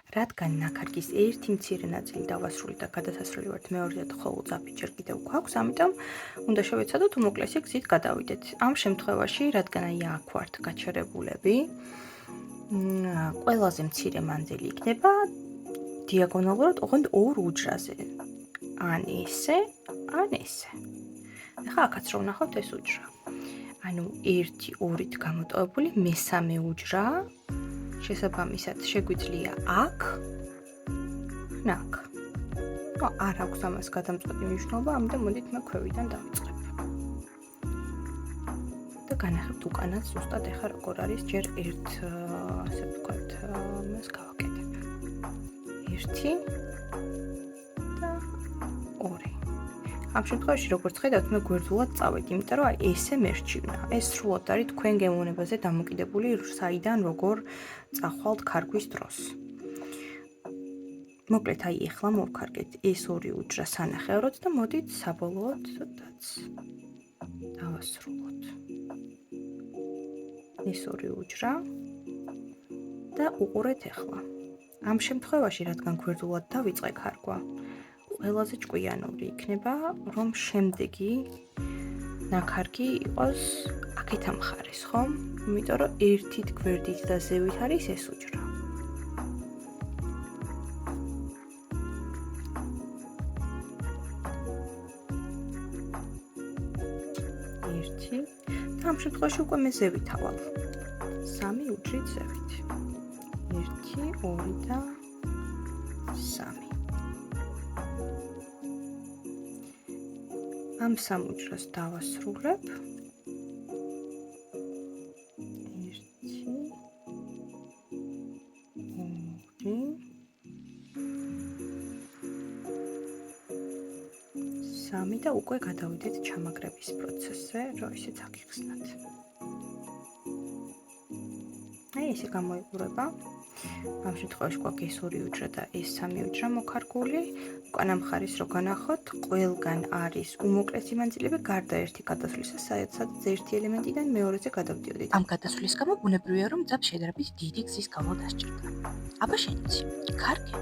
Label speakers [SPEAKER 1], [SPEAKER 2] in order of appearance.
[SPEAKER 1] რადგან ნაქარგის ერთი მცირე ნაწილი დავასრულეთ და გადასასვლელი ვართ მეორედად, ხოლო ძაფი ჯერ კიდევ გვაქვს, ამიტომ უნდა შევეცადოთ უმოკლესი გზით გადავიდეთ. ამ შემთხვევაში, რადგან აი აქ ვართ გაჩერებულები, ყველაზე მცირე მანძილი იქნება დიაგონალურად ოღონდ ორ უჯრაზე. ან ესე, ან ესე. ახლა აქაც რო ვნახავთ ეს უჯრა. ანუ 1-2-ით გამოტოვებული მესამე უჯრა შესაბამისად შეგვიძლია აქ, ნაკ. არ აქვს ამას გადამწყვეტი მნიშვნელობა, ამიტომ მოდით მე ქვევიდან დავიწყებ. და განახებთ უკანაც ზუსტად ახლა როგორ არის ჯერ ერთ, ასე ვთქვათ, მას გავაკეთებ. 1 და 2. ამ შემთხვევაში როგორც ხედავთ, მე გვერდულად წავედ, იმიტომ რომ აი ესე მერჩივნა. ეს სრულად არის თქვენ გემოვნებაზე დამოკიდებული, საიდან როგორ წახვალთ ქარგვის დროს. მოკლედ აი ახლა მოვქარგეთ ეს ორი უჯრა სანახევროდ და მოდით საბოლოოდაც დავასრულოთ. ეს ორი უჯრა და უყურეთ ახლა. ამ შემთხვევაში, რადგან გვერდულად დავიწყე ქარგვა, ყველაზე ჭკვიანური იქნება, რომ შემდეგი ნაქარგი იყოს აქეთ ამ მხარეს, ხო? იმიტომ რომ ერთით გვერდით და ზევით არის ეს უჯრა. ერთი და ამ შემთხვევაში უკვე მე ზევით ავალ. 3 უჯრით ზევით. 1, 2 და 3. ამ 3 უჯრას დავასრულებ. 3 და უკვე გადავიდეთ ჩამაგრების პროცესზე, რომ ისიც აქ იხსნათ. აი ესე გამოიყურება. ამ შემთხვევაში გვაქვს ეს ორი უჯრა და ეს 3 უჯრა მოქარგული. უკანა მხარის რო განახოთ, ყველგან არის უმოკლესი მანძილები გარდა ერთი გადასვლისა, სადაც ერთი ელემენტიდან მეორეზე გადავდიოდით. ამ გადასვლის გამო ბუნებრივია, რომ ძაფ შედარებით დიდი გზის გავლა დასჭირდა. აბა შენიც. კარგი.